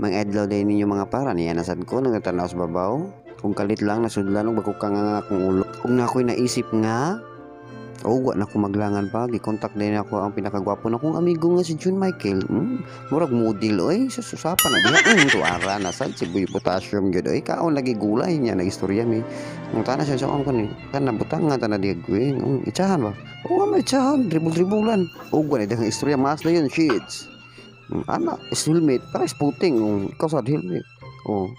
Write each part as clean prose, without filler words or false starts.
Mga adlaw din ninyo mga para niya nasad ko nagatanaw sa babaw. Kung kalit lang nasudlan og bako ka nga akong ulo. Kung na ako'y naisip nga wa na ko maglangan pa gi-contact din ako ang pinakagwapo na kong amigo nga si June Michael. Murag model oy sa susapan na diha. Tuara na sad si Boy Potassium gyud oy kaon lagi gulay niya nagistorya mi. Ang tana siya sa kan nabutang nga tana diha gawin. Itsahan ba? Oo nga itsahan dribble-dribulan. Wa na dang istorya mas na yun shits. Ana helmet para spooting ikaw sa helmet.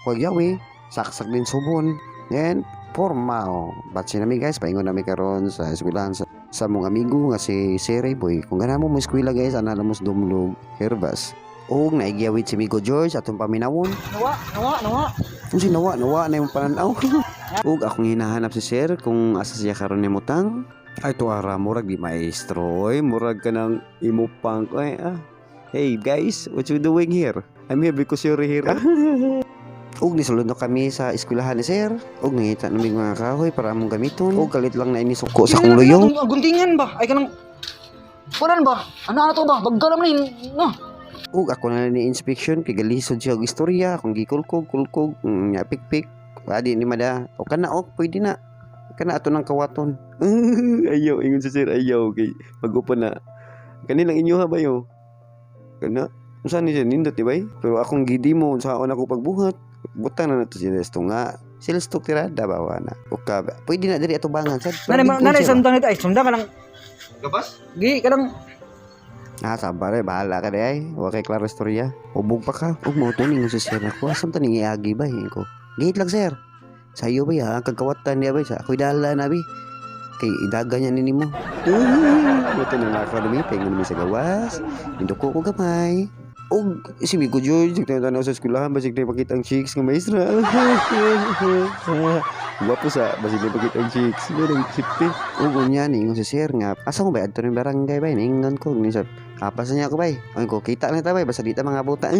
Kagyawi saksak din subon. Then forma batsi nami guys paingon nami karon sa eskwelahan sa mong amigo nga si Sere Boy. Kung gana mo eskwela guys ana lamos dumlog herbas og naigiyawit si Migo George atong paminawon. Nawa si nawa na yung pananaw. Og akong hinahanap si Sir kung asa siya karon ni mutang ay tuara murag di maestro murag ka ng imupang hey guys, what you doing here? I'm here because you're here. Og nisulod na kami sa eskwelahan ni Sir. Og nangita namin mga kahoy para among gamiton. Og kalit lang na inisuko sa kong luyong. Guntingan ba? Ay kanang kunan ba? Ano to ba? Bagga naman no. Og ako na ni inspection kay galisod siya og istorya kung gikulkog nya pikpik. Adi ni mada. O kana pwede na. Kana ato ng kawaton. Ayaw ingon si Sir ayaw kay pag-upan na. Kanilang inyo ha ba yo? Kana unsa ni siya nindot di bay? Pero akong gidi mo unsaon ako pagbuhat. Butang na nato sila nga sila stok tirada bawa na uka pwede na diri ato bangan sad nanay sundang nito ay sundang ka lang gabas gi ka lang sabar bahala ka day wa kay klaro istorya ubog pa ka ug mo tuning sa sir ako asam taning iagi ba ko gihit lang sir sayo ba ya kagkawatan niya ba sa ako'y dala na bi kay idaga niya nimo buto na ako dumi pengen mi sa gawas induko ko gamay. Og si Migo George nagtanaw sa eskwelahan basig na pakita ang chicks nga maestra. Guwapo sa basig na pakita ang chicks. Ganang sipti. Og unya ni ingon si Sir nga asa mo ba adto ni barangay bay ningon ko ni sa kapas niya ako bay. Ay ko kita na ta bay basta dita mga buta.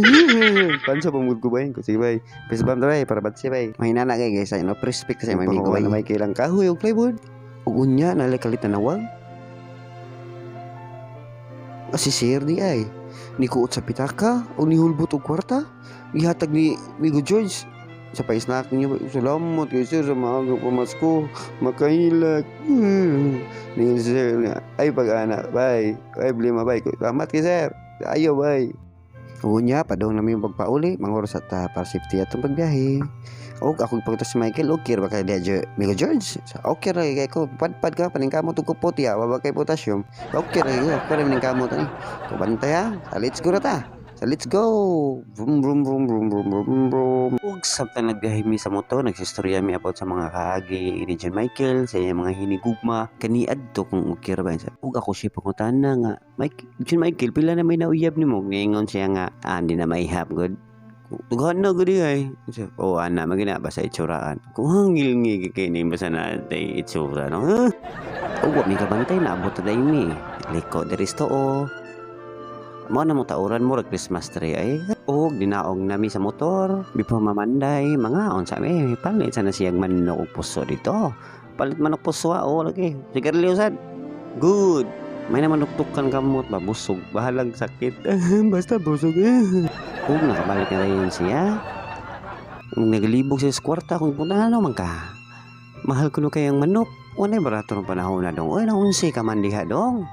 Pansa pamud ko bay ko sige bay. Pesbam ta bay para batsi bay. Mahinana kay guys no respect kasi may Migo bay kailang kahoy og plywood. Og unya nalikalit na nawag. Si Sir di ay nikuot sa pitaka o nihulbot og kwarta gihatag ni Migo George sa pa-snack niyo. Salamat kay Sir sa maaga pamasko makahilag ningon si Sir ay pag-ana bye ay problema bye salamat kay Sir ayo bye. Unya padong namin pagpauli mangoros at para safety atong pagbiyahe. Og ako pagto si Michael okay ba kay Dejo Migo George okay ra kay ko padpad ka paning kamo tug kupot ya wa kay potassium okay ra yo para maning kamo tani ko bantay let's go ra ta let's go brum brum brum brum brum brum brum. Og samtang nagbiyahe mi sa motor nagsistorya mi about sa mga kaagi ni John Michael sa iyang mga hinigugma kani adto kung okay ra ba sa og ako siya pangutana nga John Michael pila na may nauyab nimo ningon siya nga hindi na may hap good tughan na gudi ay ana magina ba sa itsuraan kung hangil ngi kini basa na tay itsura no wa mi kabantay na abot na mi liko diristo mo na mo tauran mo Christmas tree ay dinaog nami sa motor bipo mamanday mga on sa mi palit sana siyang manok og puso dito palit manok puso lagi sigarilyo sad good may naman nuktukan kamot ba busog bahalag sakit basta busog kung nakabalik na rin siya naglibog siya sa kwarta kung punta na naman ka mahal ko no kayang manok wala barato ng panahon na dong naunsi ka man diha dong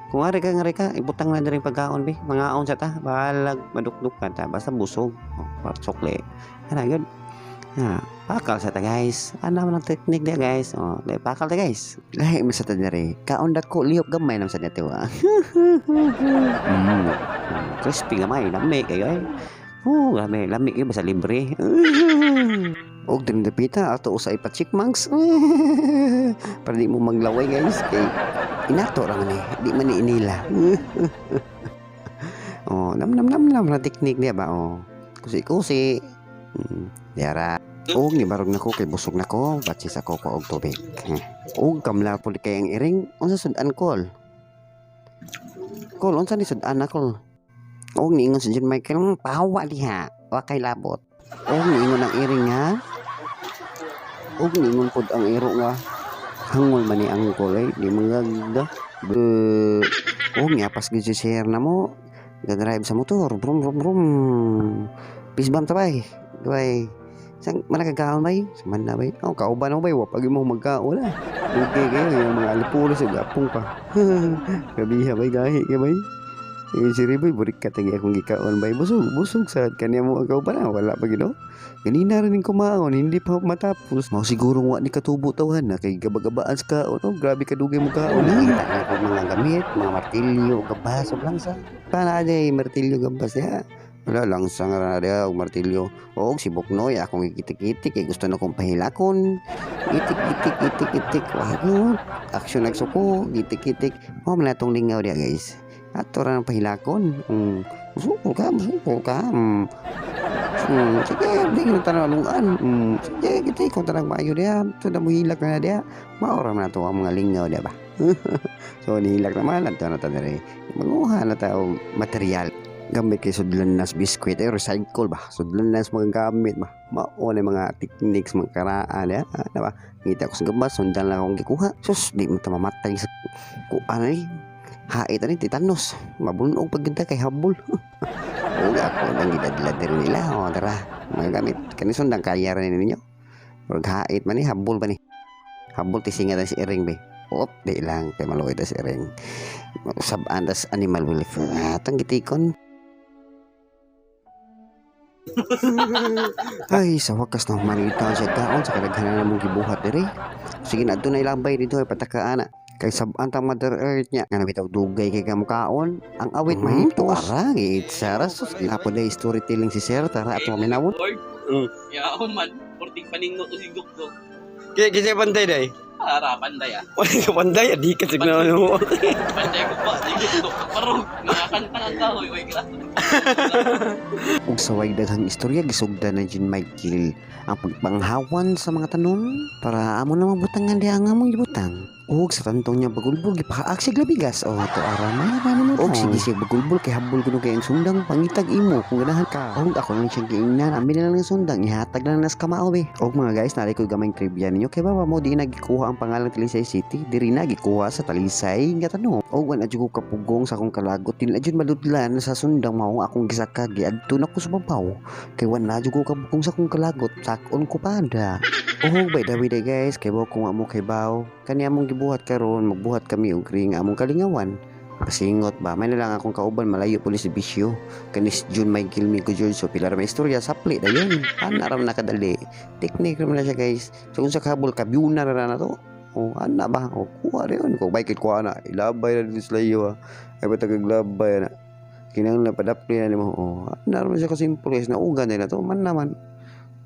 kung ari ka ibutang na rin pagkaon bi mga aon sa ta bahalag madukdukan ta basta busog sokle yun pakal sa ta guys ano man ang technique niya guys pakal ta guys lahi mo sa ta diri kaon dako lihok gamay nam sa neto crispy gamay lami kayo lami kayo basta libre og din dapita ato usay pa chickmunks para di mo maglaway guys kay inato ra man di man ni inila nam na technique niya ba kusi diara og ni barog nako kay busog nako batsi sa ko og tubig og kamla pud kay ang iring unsa sudan kol unsa ni sudan nako og niingon si John Michael pahawa diha wa kay labot og niingon ang iring nga og niingon pud ang iro nga hangol man ni ang kol di magagda og nyapas gid si Sir na mo ga-drive sa motor brum brum brum Pisbam ta bay. Bay. Sang mana kagaon bay? Saman na bay. Oh, kauban mo bay, wa pag mo magkaon na. Okay kayo yung mga alipulo sa gapong pa. Gabiha bay gahi kay bay. Si Riboy burikat lagi akong gikaon bay. Busog sa kanya mo ang kauban na wala pa gino. Ganina rin ko maon, hindi pa matapos. Mao siguro wa ni katubo tawhan na kay gabagabaan sa kaon. Oh, grabe kadugay mo kaon. Nakita na ko mga gamit, mga martilyo, gabas, ug langsa. Kana day martilyo gabas ya. Wala lang sa nga dia og martilyo. Og si Buknoy akong ikitik-itik kay gusto na kong pahilakon. Itik-itik. Wah, action nagsuko, itik-itik. Oh, manatong lingaw dia guys. Ato ra ng pahilakon. Musuko ka. Sige, di ko tanalungan. Sige, kita ikaw tanang maayo dia. Ito na mo hilak na dia. Maura man ito ang mga lingaw dia ba? So, nihilak naman. Ito na ito na rin. Manguha na tayo material. Gamit kay sudlan nas biskwit recycle ba sudlan nas mga gamit ba mao na mga techniques mga karaan ya ba ngita ko sa gabas sundan lang akong gikuha sus di mo ta mamatay sa kuan ni hait ani titanos mabunog pagginta kay habol ug ako nang gidadla diri nila o tara mga gamit kani sundan kaya ra ninyo ug hait man ni habol ba ni habol tisinga si iring be op di lang kay maluoy ta si iring sab andas animal welfare atang gitikon. Ay, sa wakas na manita siya kaon sa kadaghanan namong gibuhat diri. Sige na adto na ilambay dito ay patakaan na. Kay sabantang Mother Earth niya nga bitaw dugay kay kamukaon. Ang awit mahimto ara gitsara sus apo day storytelling si Sir tara ato minawon. Yaon man, porting paningo to si Gukdo. Kaya panday day. Para panday ah. Wala ka panday, di ka signa mo. Panday ko ba? Si Gukdo. Parang nakakanta ang kahoy. Uy, grabe. Ug sa way daghang istorya gisugdan na Jean Michael ang pagpanghawan sa mga tanom para amo na mabutangan diha nga among gibutang. Og sa tantong niya bagulbol gipakaaksig labigas o to arama mo og sige siya bagulbol kay habol kuno kay ang sundang pangitag imo kung ganahan ka og ako lang siyang giingnan ambil na lang ng sundang ihatag lang nas kamao be og mga guys nari ko gamay trivia ninyo kay baba mo di nagikuha ang pangalan Talisay City diri na gikuha sa Talisay nga tanom og wala jud ko kapugong sa akong kalagot din jud madudlan sa sundang mao akong gisaka giadto na ko sa babaw kay wala jud ko kapugong sa akong kalagot sakon ko pada. By the way guys kay baw kung amo kay baw kani among gibuhat karon magbuhat kami og ring among kalingawan pasingot ba may na lang akong kauban malayo pulis bisyo kanis June Michael Migo George so pilar may istorya sapli dayon anaram na kadali technique ra na siya guys so kung sa kabul kabyuna ra na to ana ba kuha rin ko bakit kuha na ilabay na dito sa layo ay pataglabay na kinahanglan padapli na nimo anaram siya kasimple guys naugan na to man naman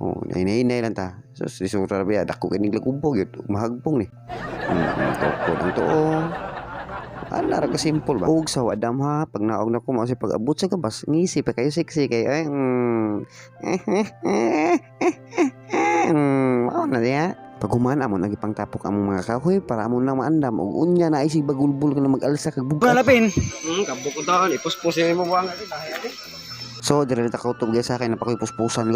nainay lang ta. So, si Sura Rabia, dako kanig lagubog yun. Mahagpong ni. Toko ng too. Alara ka simple ba? Huwag sa wadam ha. Pag naog na ko, kasi pag abot sa kabas, ngisi pa kayo sexy kayo. Mao na diya. Pag humana mo, nagipang tapok ang mga kahoy para mo lang maandam. O unya na isig bagulbul ka na mag-alsa kag buka. Malapin. Kabuk ko taon, ipuspos yung mo buwang. So, dire na takotog sa akin, napakipuspusan.